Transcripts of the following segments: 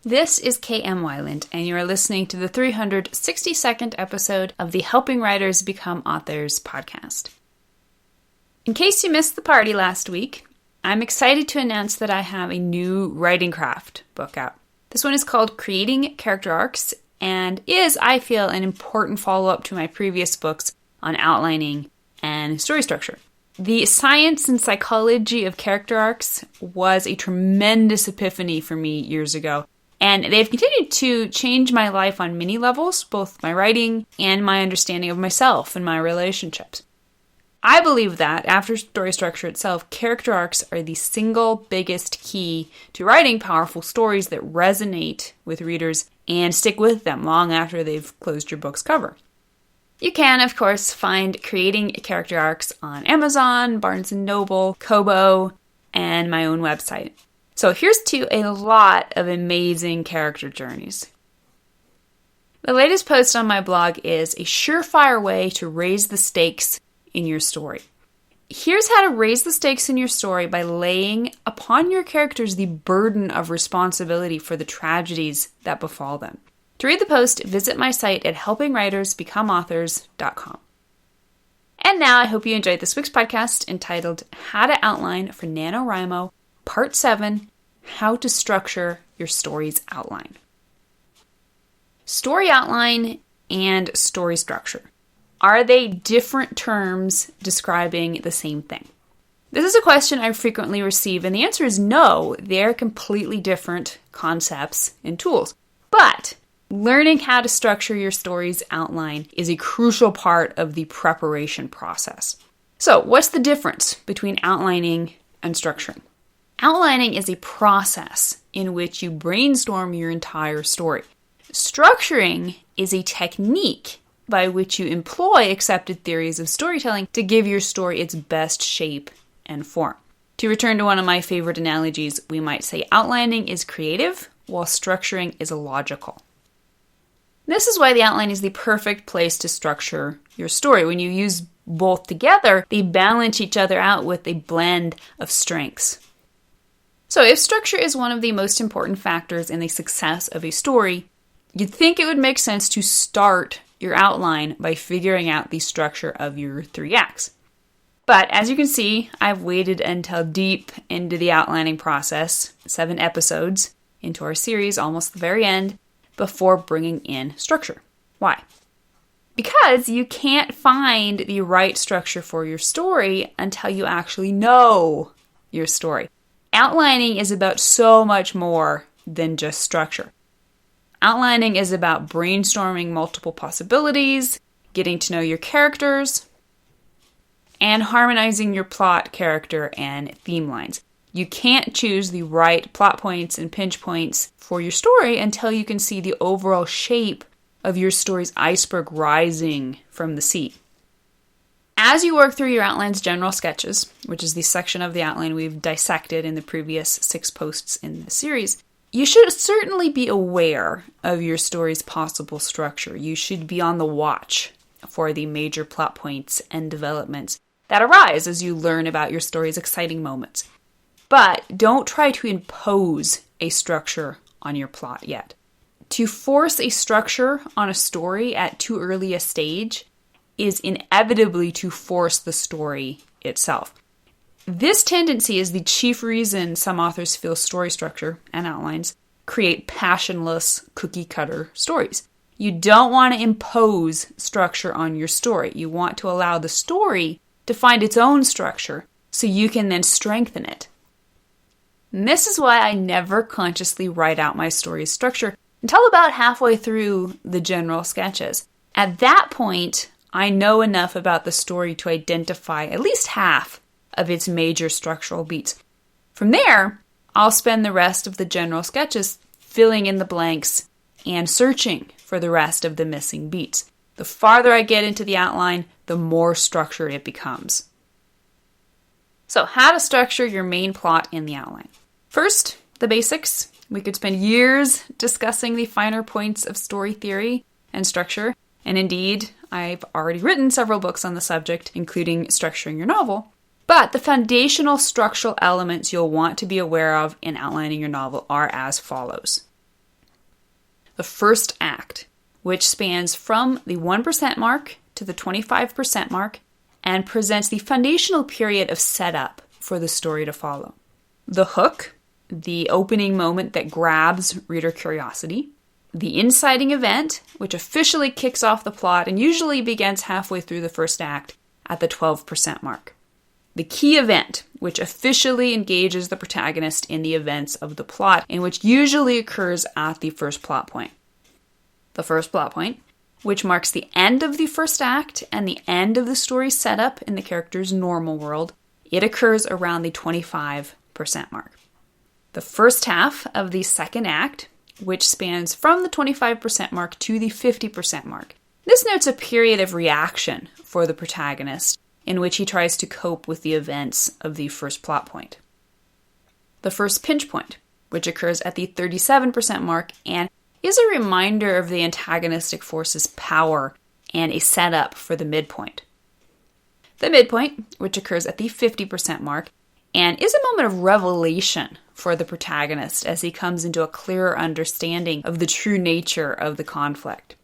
This is KM Wyland, and you are listening to the 362nd episode of the Helping Writers Become Authors podcast. In case you missed the party last week, I'm excited to announce that I have a new writing craft book out. This one is called Creating Character Arcs, and is, I feel, an important follow-up to my previous books on outlining and story structure. The science and psychology of character arcs was a tremendous epiphany for me years ago, and they've continued to change my life on many levels, both my writing and my understanding of myself and my relationships. I believe that, after story structure itself, character arcs are the single biggest key to writing powerful stories that resonate with readers and stick with them long after they've closed your book's cover. You can, of course, find Creating Character Arcs on Amazon, Barnes & Noble, Kobo, and my own website. So here's to a lot of amazing character journeys. The latest post on my blog is a surefire way to raise the stakes in your story. Here's how to raise the stakes in your story by laying upon your characters the burden of responsibility for the tragedies that befall them. To read the post, visit my site at helpingwritersbecomeauthors.com. And now I hope you enjoyed this week's podcast entitled How to Outline for NaNoWriMo, Part 7, How to Structure Your Story's Outline. Story outline and story structure. Are they different terms describing the same thing? This is a question I frequently receive, and the answer is no. They're completely different concepts and tools. But learning how to structure your story's outline is a crucial part of the preparation process. So, what's the difference between outlining and structuring? Outlining is a process in which you brainstorm your entire story. Structuring is a technique by which you employ accepted theories of storytelling to give your story its best shape and form. To return to one of my favorite analogies, we might say outlining is creative, while structuring is logical. This is why the outline is the perfect place to structure your story. When you use both together, they balance each other out with a blend of strengths. So if structure is one of the most important factors in the success of a story, you'd think it would make sense to start your outline by figuring out the structure of your 3 acts. But as you can see, I've waited until deep into the outlining process, 7 episodes into our series, almost the very end, before bringing in structure. Why? Because you can't find the right structure for your story until you actually know your story. Outlining is about so much more than just structure. Outlining is about brainstorming multiple possibilities, getting to know your characters, and harmonizing your plot, character, and theme lines. You can't choose the right plot points and pinch points for your story until you can see the overall shape of your story's iceberg rising from the sea. As you work through your outline's general sketches, which is the section of the outline we've dissected in the previous 6 posts in the series, you should certainly be aware of your story's possible structure. You should be on the watch for the major plot points and developments that arise as you learn about your story's exciting moments. But don't try to impose a structure on your plot yet. To force a structure on a story at too early a stage is inevitably to force the story itself. This tendency is the chief reason some authors feel story structure and outlines create passionless, cookie-cutter stories. You don't want to impose structure on your story. You want to allow the story to find its own structure so you can then strengthen it. And this is why I never consciously write out my story's structure until about halfway through the general sketches. At that point, I know enough about the story to identify at least half of its major structural beats. From there, I'll spend the rest of the general sketches filling in the blanks and searching for the rest of the missing beats. The farther I get into the outline, the more structured it becomes. So, how to structure your main plot in the outline. First, the basics. We could spend years discussing the finer points of story theory and structure, and indeed, I've already written several books on the subject, including structuring your novel. But the foundational structural elements you'll want to be aware of in outlining your novel are as follows. the first act, which spans from the 1% mark to the 25% mark and presents the foundational period of setup for the story to follow. The hook, the opening moment that grabs reader curiosity. The inciting event, which officially kicks off the plot and usually begins halfway through the first act at the 12% mark. The key event, which officially engages the protagonist in the events of the plot and which usually occurs at the first plot point. The first plot point, which marks the end of the first act and the end of the story setup in the character's normal world. It occurs around the 25% mark. The first half of the second act, which spans from the 25% mark to the 50% mark. This notes a period of reaction for the protagonist in which he tries to cope with the events of the first plot point. The first pinch point, which occurs at the 37% mark and is a reminder of the antagonistic force's power and a setup for the midpoint. The midpoint, which occurs at the 50% mark, and is a moment of revelation for the protagonist as he comes into a clearer understanding of the true nature of the conflict.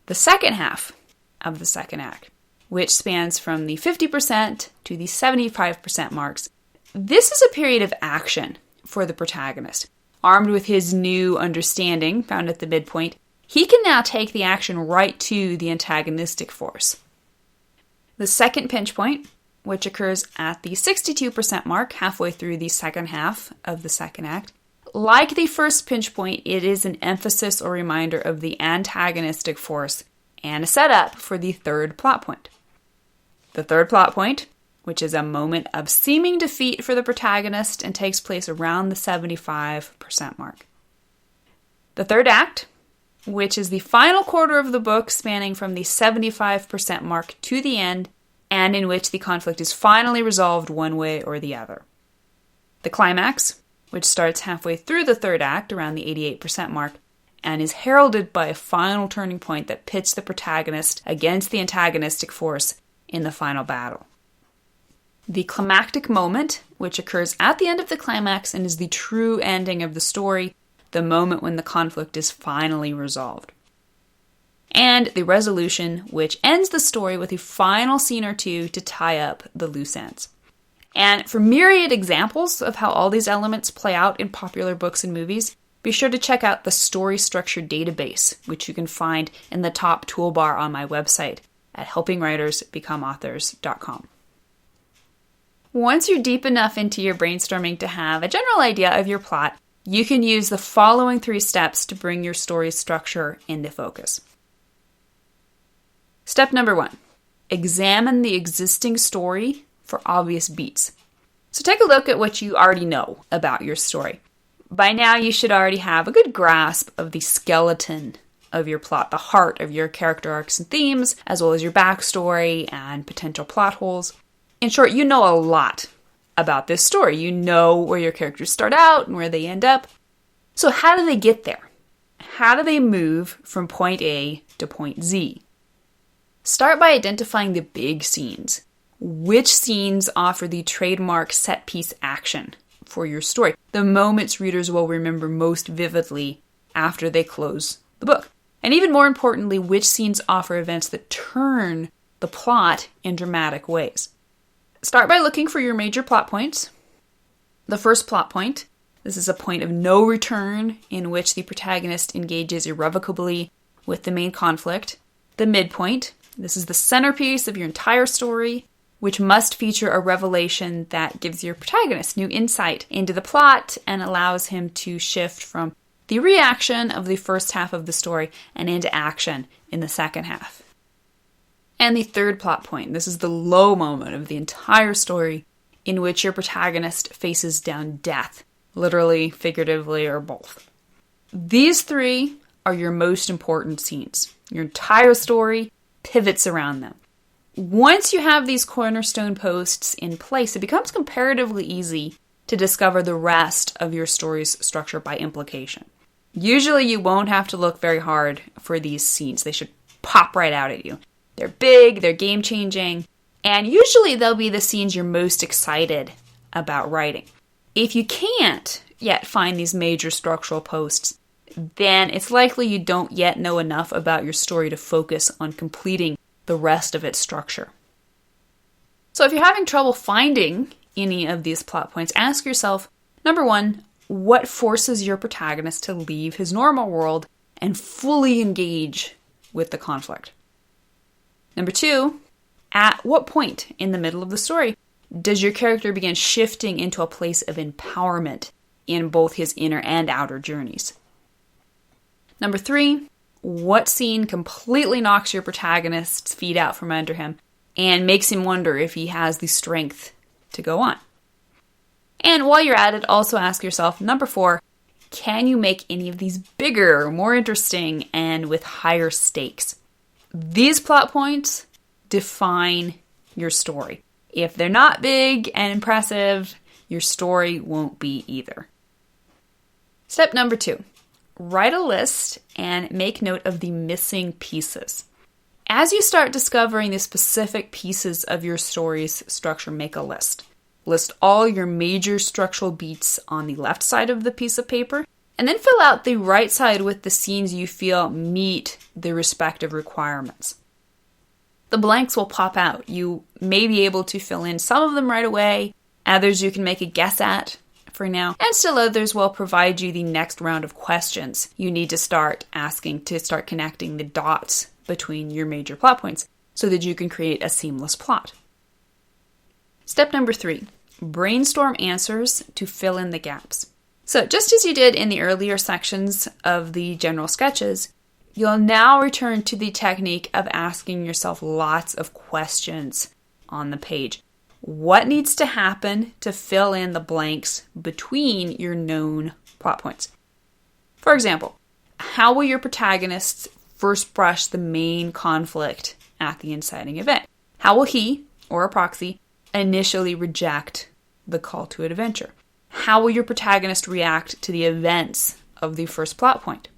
The second half of the second act, which spans from the 50% to the 75% marks, this is a period of action for the protagonist. Armed with his new understanding found at the midpoint, he can now take the action right to the antagonistic force. The second pinch point, which occurs at the 62% mark, halfway through the second half of the second act. Like the first pinch point, it is an emphasis or reminder of the antagonistic force and a setup for the third plot point. The third plot point, which is a moment of seeming defeat for the protagonist and takes place around the 75% mark. The third act, which is the final quarter of the book spanning from the 75% mark to the end, and in which the conflict is finally resolved one way or the other. The climax, which starts halfway through the third act, around the 88% mark, and is heralded by a final turning point that pits the protagonist against the antagonistic force in the final battle. The climactic moment, which occurs at the end of the climax and is the true ending of the story, the moment when the conflict is finally resolved. And the resolution, which ends the story with a final scene or two to tie up the loose ends. And for myriad examples of how all these elements play out in popular books and movies, be sure to check out the Story Structure Database, which you can find in the top toolbar on my website at helpingwritersbecomeauthors.com. Once you're deep enough into your brainstorming to have a general idea of your plot, you can use the following 3 steps to bring your story's structure into focus. Step number 1, examine the existing story for obvious beats. So take a look at what you already know about your story. By now you should already have a good grasp of the skeleton of your plot, the heart of your character arcs and themes, as well as your backstory and potential plot holes. In short, you know a lot about this story. You know where your characters start out and where they end up. So how do they get there? How do they move from point A to point Z? Start by identifying the big scenes. Which scenes offer the trademark set-piece action for your story? The moments readers will remember most vividly after they close the book. And even more importantly, which scenes offer events that turn the plot in dramatic ways. Start by looking for your major plot points. The first plot point, this is a point of no return in which the protagonist engages irrevocably with the main conflict. The midpoint, this is the centerpiece of your entire story, which must feature a revelation that gives your protagonist new insight into the plot and allows him to shift from the reaction of the first half of the story and into action in the second half. And the third plot point, this is the low moment of the entire story in which your protagonist faces down death, literally, figuratively, or both. These 3 are your most important scenes. Your entire story pivots around them. Once you have these cornerstone posts in place, it becomes comparatively easy to discover the rest of your story's structure by implication. Usually you won't have to look very hard for these scenes. They should pop right out at you. They're big, they're game-changing, and usually they'll be the scenes you're most excited about writing. If you can't yet find these major structural posts, then it's likely you don't yet know enough about your story to focus on completing the rest of its structure. So if you're having trouble finding any of these plot points, ask yourself, number one, what forces your protagonist to leave his normal world and fully engage with the conflict? Number two, at what point in the middle of the story does your character begin shifting into a place of empowerment in both his inner and outer journeys? Number three, what scene completely knocks your protagonist's feet out from under him and makes him wonder if he has the strength to go on? And while you're at it, also ask yourself, number four, can you make any of these bigger, more interesting, and with higher stakes? These plot points define your story. If they're not big and impressive, your story won't be either. Step number two, write a list and make note of the missing pieces. As you start discovering the specific pieces of your story's structure, make a list. List all your major structural beats on the left side of the piece of paper, and then fill out the right side with the scenes you feel meet the respective requirements. The blanks will pop out. You may be able to fill in some of them right away, others you can make a guess at for now, and still others will provide you the next round of questions you need to start asking to start connecting the dots between your major plot points so that you can create a seamless plot. Step number three, brainstorm answers to fill in the gaps. So just as you did in the earlier sections of the general sketches, you'll now return to the technique of asking yourself lots of questions on the page. What needs to happen to fill in the blanks between your known plot points? For example, how will your protagonists first brush the main conflict at the inciting event? How will he, or a proxy, initially reject the call to adventure? How will your protagonist react to the events of the first plot point?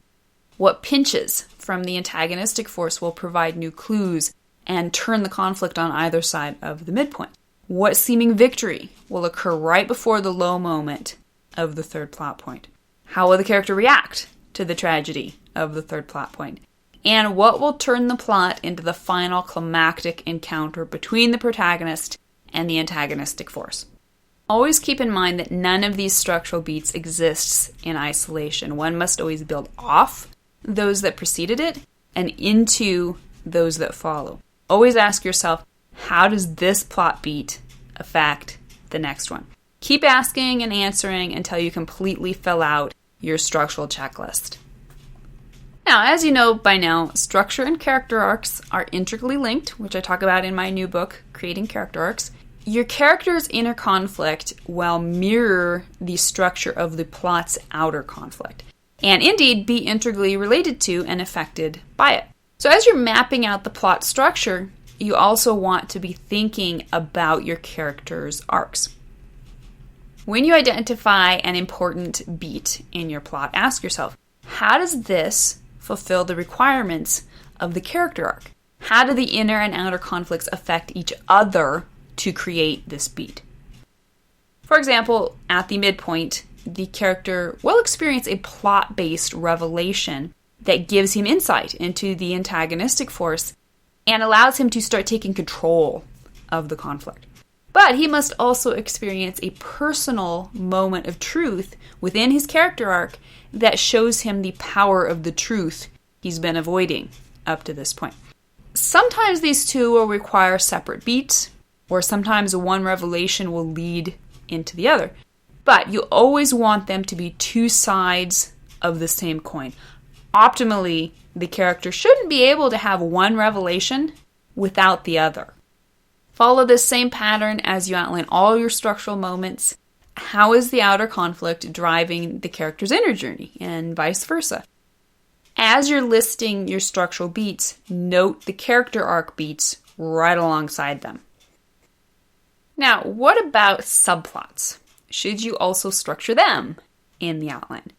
What pinches from the antagonistic force will provide new clues and turn the conflict on either side of the midpoint? What seeming victory will occur right before the low moment of the third plot point? How will the character react to the tragedy of the third plot point? And what will turn the plot into the final climactic encounter between the protagonist and the antagonistic force? Always keep in mind that none of these structural beats exists in isolation. One must always build off those that preceded it and into those that follow. Always ask yourself, how does this plot beat affect the next one? Keep asking and answering until you completely fill out your structural checklist. Now, as you know by now, structure and character arcs are integrally linked, which I talk about in my new book, Creating Character Arcs. Your character's inner conflict will mirror the structure of the plot's outer conflict, and indeed be integrally related to and affected by it. So as you're mapping out the plot structure, you also want to be thinking about your character's arcs. When you identify an important beat in your plot, ask yourself, how does this fulfill the requirements of the character arc? How do the inner and outer conflicts affect each other to create this beat? For example, at the midpoint, the character will experience a plot-based revelation that gives him insight into the antagonistic force and allows him to start taking control of the conflict. But he must also experience a personal moment of truth within his character arc that shows him the power of the truth he's been avoiding up to this point. Sometimes these two will require separate beats, or sometimes one revelation will lead into the other. But you always want them to be two sides of the same coin. Optimally, the character shouldn't be able to have one revelation without the other. Follow this same pattern as you outline all your structural moments. How is the outer conflict driving the character's inner journey, and vice versa? As you're listing your structural beats, note the character arc beats right alongside them. Now, what about subplots? Should you also structure them in the outline?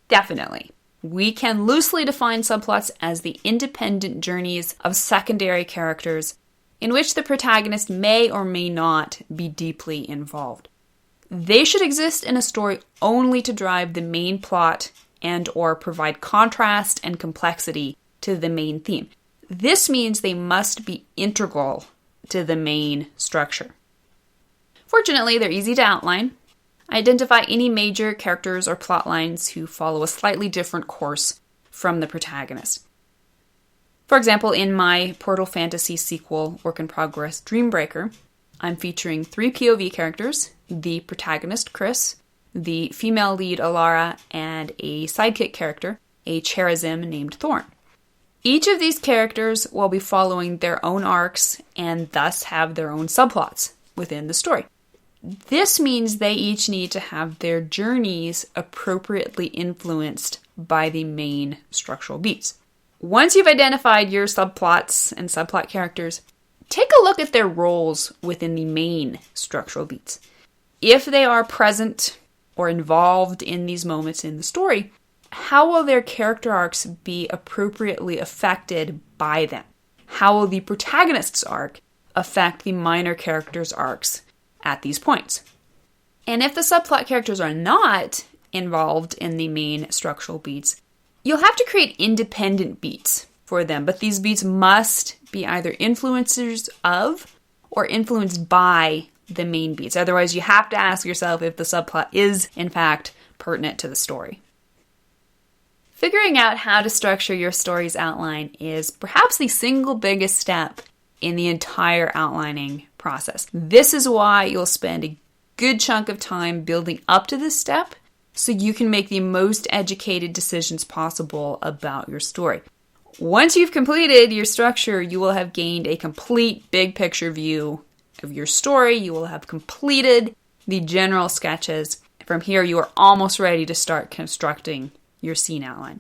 Definitely. We can loosely define subplots as the independent journeys of secondary characters in which the protagonist may or may not be deeply involved. They should exist in a story only to drive the main plot and or provide contrast and complexity to the main theme. This means they must be integral to the main structure. Fortunately, they're easy to outline. Identify any major characters or plot lines who follow a slightly different course from the protagonist. For example, in my Portal Fantasy sequel, Work in Progress Dreambreaker, I'm featuring 3 POV characters, the protagonist, Chris, the female lead, Alara, and a sidekick character, a Cherazim named Thorn. Each of these characters will be following their own arcs and thus have their own subplots within the story. This means they each need to have their journeys appropriately influenced by the main structural beats. Once you've identified your subplots and subplot characters, take a look at their roles within the main structural beats. If they are present or involved in these moments in the story, how will their character arcs be appropriately affected by them? How will the protagonist's arc affect the minor characters' arcs at these points? And if the subplot characters are not involved in the main structural beats, you'll have to create independent beats for them, but these beats must be either influencers of or influenced by the main beats. Otherwise, you have to ask yourself if the subplot is, in fact, pertinent to the story. Figuring out how to structure your story's outline is perhaps the single biggest step in the entire outlining process. This is why you'll spend a good chunk of time building up to this step so you can make the most educated decisions possible about your story. Once you've completed your structure, you will have gained a complete big picture view of your story. You will have completed the general sketches. From here, you are almost ready to start constructing your scene outline.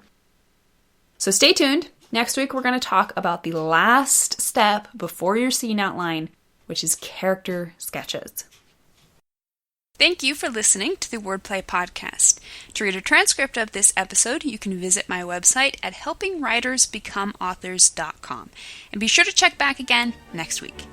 So stay tuned. Next week, we're going to talk about the last step before your scene outline, which is character sketches. Thank you for listening to the Wordplay Podcast. To read a transcript of this episode, you can visit my website at helpingwritersbecomeauthors.com. And be sure to check back again next week.